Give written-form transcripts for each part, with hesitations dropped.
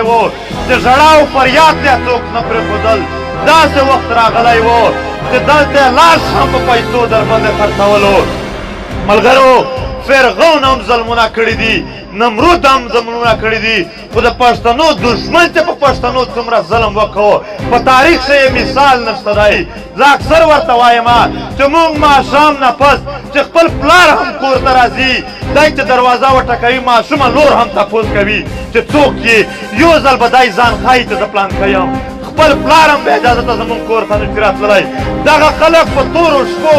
و چې ژړا او فریاد ته څوک نه پرېښودل داسې وخت راغلی و چې دلته لاس هم په پیسو درباندې خرڅولو ملګرو فرعون هم ظلمونه کړي دي نمرود هم ظلمونه کړي دي خو د پښتنو دشمن چې په پښتنو څومره ظلم وکړو په تاریخ کې مثال نشته دی زه اکثر ورته وایم چې موږ ماښام نه پس چې خپل پلار هم کور ته راځي دی چې دروازه وټکوي ماشومه نور هم تپوس کوي چې څوک یې یو ځل به دی ځان ښایي چې زه پلانکی یم خپل پلار هم به اجازته زموږ کور ته نشي راتللی دغه خلک په تورو شپو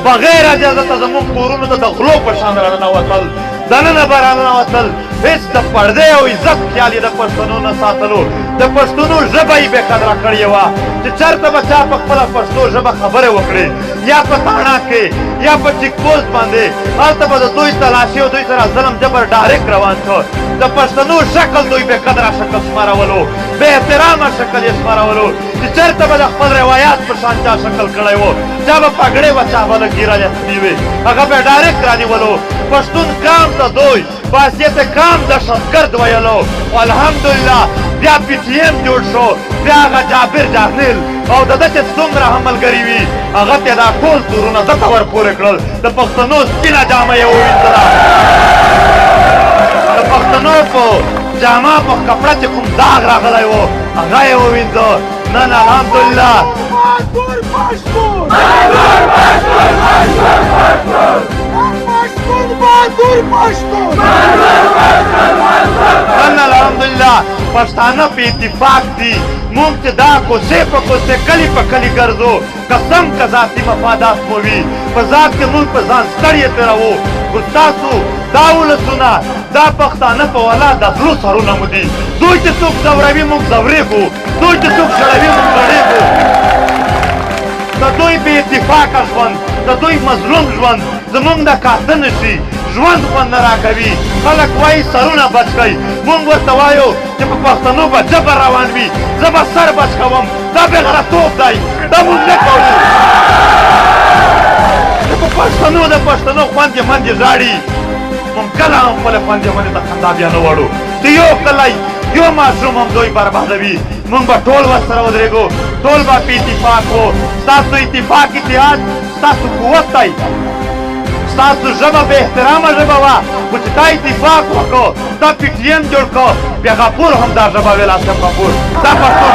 بغیر اجازته زموږ کورونو ته د غلو په شان راننوتل دننه به راننوتل هېڅ د پردې او عزت خیال یې د پښتنو نه ساتلو د پښتنو ژبه یې بېقدره کړې وه چې چېرته به چا په خپله پښتو ژبه خبرې وکړې یا په تاڼه کې یا په چیک پوسټ باندې هلته به د دوی تلاشي او دوی سره ظلم جبر ډایرکټ روان شو د پښتنو شکل دوی بېقدره شکل شمارولو بې احترامه شکل یې شمارولو چې چېرته به د خپل روایات په شان چا شکل کړی و چا به پګړې به چا به له ګیره یخني وې هغه به یې ډایرکټ رانیولو پښتون قام ته دوی باسیت قام دهشتګرد ویلو او الحمدلله بیا پی ټي ایم جوړ شو بیا هغه جابر جاهل او د ده چې څومره هم ملګري وي هغه ته دا ټول تورونه ده ته ورپورې کړل د پښتنو سپینه جامه یې ووینځله د پښتنو په جامه په کپړه چې کوم داغ راغلی و هغه یې ووینځه نن الحمدلله نن الحمدلله پښتانه په اتفاق دي موږ چې دا کوڅې په کوڅې کلي په کلي ګرځو قسم که ذاتي مفادات مو وي په ذات کې موږ په ځان ستړی تېروو خو ستاسو دا ولسونه دا پښتانه په ولا د غلو سرونه مو دي دوی چې څوک ځوروي موږ ځورېږو دوی چې څوک ژړوي موږ ژړېږو د دوی بې اتفاقه ژوند د دوی مظلوم ژوند زموږ د کاته نشي ژوند خوند نه راکوي خلک وایي سرونه بچ کوي موږ ورته وایو چې په پښتنو به جبر روان وي زه به سر بچ کوم دا بېغرتوب دی دا موږ نه کوو چې په پښتنو د پښتنو خوندې مندې ژاړي موږ کله هم خپلې خوندې مندې ته خندا بیا نه وړو چې یو کلی یو ماشوم هم دوی بربادوي موږ به ټول ورسره ودرېږو ټول به په اتفاق وو ستاسو اتفاق اتحاد ستاسو قوت دی ستاسو ژبه بې احترامه ژبه وه خو چې تا اتفاق وکړو تا پي ټي ایم جوړ کړو بیا غفور هم دا ژبه ویل اصف غفور دا پښتو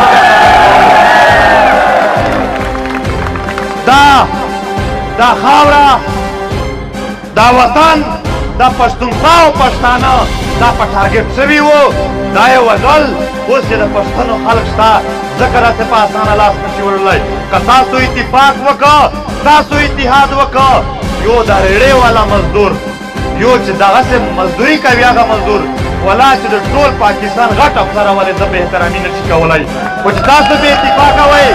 دا خاوره دا وطن دا پښتونخوا او پښتانه دا په ټارګېټ شوي وو دا یې وژل اوس چې د پښتنو خلک شته ځکه داسې په اسانه لاس نشي وړلی که تاسو اتفاق وکړه تاسو اتحاد وکړه یو د ریړې والا مزدور یو چې دغسې مزدوري کوي هغه مزدور ولا چې د ټول پاکستان غټ افسر ولې ده بې احترامي نشي کولی خو چې تاسو بې اتفاقه وئ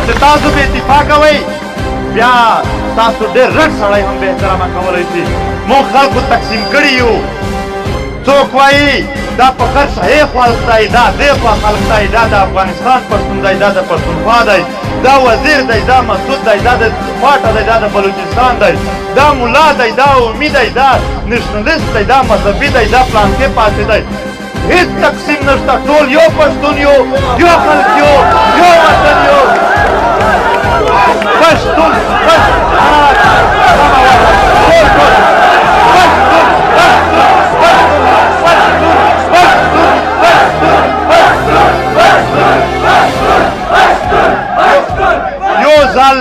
چې تاسو بې اتفاقه وئ بیا تاسو ډېر رټ سړی هم بې احترامه کولی شي موږ خلکو تقسیم کړي یو څوک وایي دا په کرشهې خلق دی دا دې خوا خلق دی دا د افغانستان پښتون دی دا د پښتونخوا دی دا وزیر دی دا مسعود دی دا د پاټه دی دا د بلوچستان دی دا ملا دی دا امید دی دا نشنلیست دی دا مذهبي دی دا پلانکې پاتې دی هیڅ تقسیم نشته ټول یو پښتون یو یو خلک یو یو وطن یو پښتون یو ځل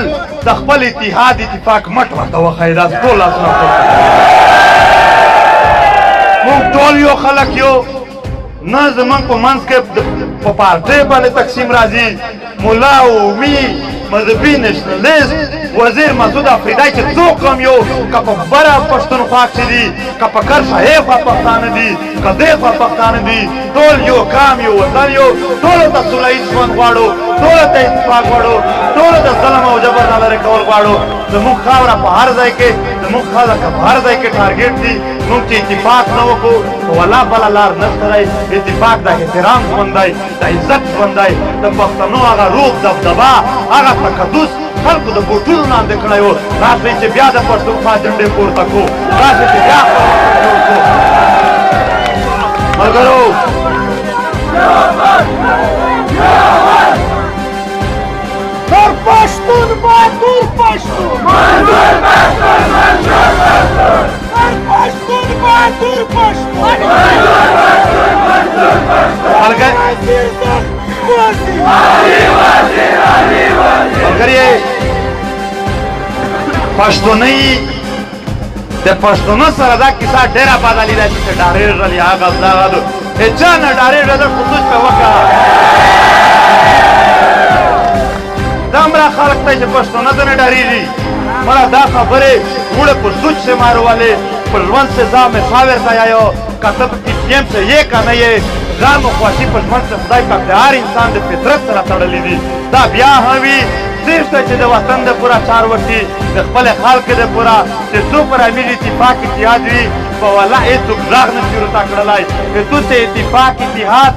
د خپل اتحاد اتفاق مټ ورته وښایي دا ټول لاسونه موږ ټول یو خلک یو نه زموږ په منځ کې په پارټۍ باندې تقسیم راځي ملا اومي مذهبي نشنلیست وزیر مسعود افریدی چې څوک هم یو که په بره پښتونخوا کښې دي که په کرشهې خوا پښتانه دي که دې خوا پښتانه دي ټول یو قام یو وطن یو ټولو ته سوله ییز ژوند غواړو ټولو ته اتفاق غواړو ټولو ته ظلم او جبر نه لرې کول غواړو زموږ خاوره په هر ځای کې زموږ خلک په هر ځای کې ټارګېټ دي موږ چې اتفاق نه وکړو نو والله بله لار نشته دی اتفاق د احترام ژوند دی د عزت ژوند دی د پښتنو هغه روغ دبدبه هغه تقدس خلکو د بوټونو لاندې کړی و راشئ چې بیا د پښتونخوا جنډې پورته کړو راشئ چې بیا ملګرو در پشتون باتور پشتون در پشتون باتور پشتون ملګری پښتوني د پښتونو سره دا کیسه ډېره بدلې ده چې ډارې رلی هغه دغه چا نه ډارې رلی خصوص په وکړه دمره خلک ته چې پښتونه ته نه ډارېږي مړه دا خبرې وړه په سوچ سے مارو والے پر ژوند سے ځا مشاور ته آیو کتب پی ٹی ایم سے یہ کا نه یې غم او خوښي په ژوند سے خدای پاک د هر انسان د فطرت سره تړلې دي دا بیا هم وي صرف ته چې د وطن د پوره چار وکړي د خپل خلک د پوره چې څو پر امیر اتفاق اتحاد وي په والله هېڅوک غږ نه شي ورته کړلی چې تو ته اتفاق اتحاد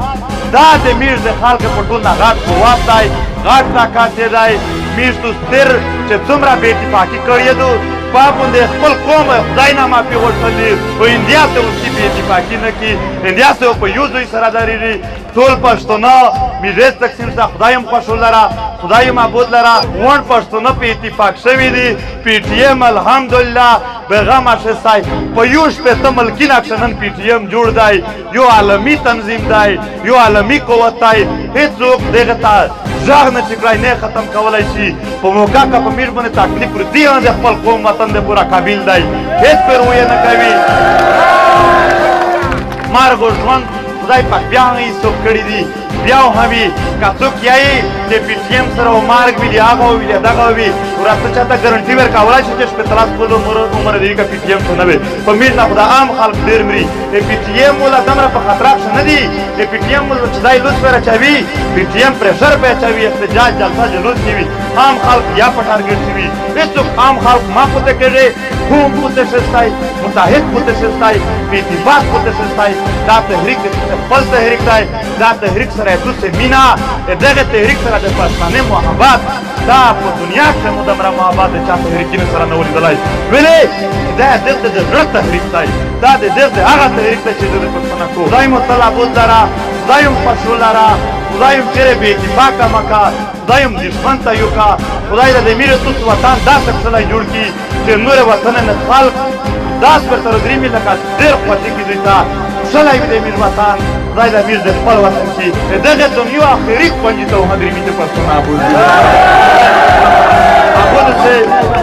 دا د میر د خلکو په ټول نه غټ قوت دی غټ طاقت دی میر تو ستر چې څومره بې اتفاقي کړې دو پاپون د خپل قوم خدای نه معافي غوښتلي خو انډیا ته اوس بې اتفاقي نه کړي انډیا ته په یو ځای سره درېږي ټول پښتانه میرویس تقسیم ته خدای هم خوښ ولره خدای معبود لره وړ پښتانه په اتفاق شوي دي پی ټي ایم الحمدلله بېغم اخیستی په یو شپېته ملکي نقشه نن پی ټي ایم جوړ دی یو عالمي تنظیم دی یو عالمي قوت دی هېڅوک دغه ته غږ نه چې کړی نه ختم کولی شي په موقع که په میر باندې تکلیف وروځي هم د خپل قوم وطن د پوره قابل دی هېڅ پروا نه کوي مرګ او ژوند خدای پاک بیا هم هېڅوک کړي دي بیا هم وي که څوک یایي چې پی ټي ایم سره مرګ وي د هغه وي د دغه وي ورته چاته ګارنټي ورکولی شي چې شپېته لس کاله عمر دی که پی ټي ایم څه نه وي په میر نه خو د عام خلک ډېر مري د پی ټي ایم والا دومره په خطر کې نه دي د پی ټي ایم والا چې دای لوڅ پرې اچوي پی ټي ایم پرېشر پرې اچوي احتجاج جلسه جلوس کوي عام خلک یا په ټارګېټ شوي هېڅوک عام خلک ما پوته کېږي قوم پوته شستی متحد پوته شستی بې اتفاق پوته شستی دا تحریک خپل تحریک دی دا تحریک سره یې دوسې مینه د دغه تحریک سره د پښتانه محبت دا په دنیا کې مو دومره محبت د چا تحریکینو سره نه و لیدلی ولې دا دلته د زړه تحریک دی دا د دلته هغه تحریک دی چې زه د پښتانه کوم خدای مو تل ابود لره خدای مو خوښو لره خدای مو چېرې بې اتفاقه مه که خدای مو دښمن ته یوکه خدای د میر توس وطن داسې کښلی جوړ کړي چې نور وطن نه خلق داس ورته ودرېږي لکه ډېر خوښي کړي دوی ته کښلی وي د میر وطن خدای د میر د خپل وطن کې د دغې دنیا آخري کونجي ته ودرېږي چې پښتانه ابود ابود چې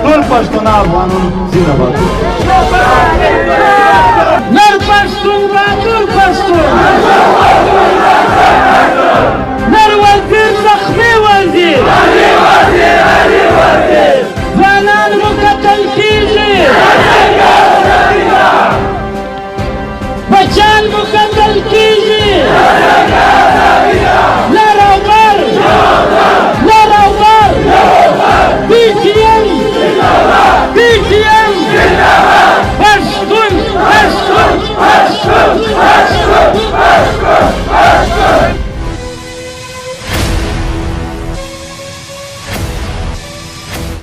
ټول پښتانه افغانان زنده باد در پشتون باتور پشتون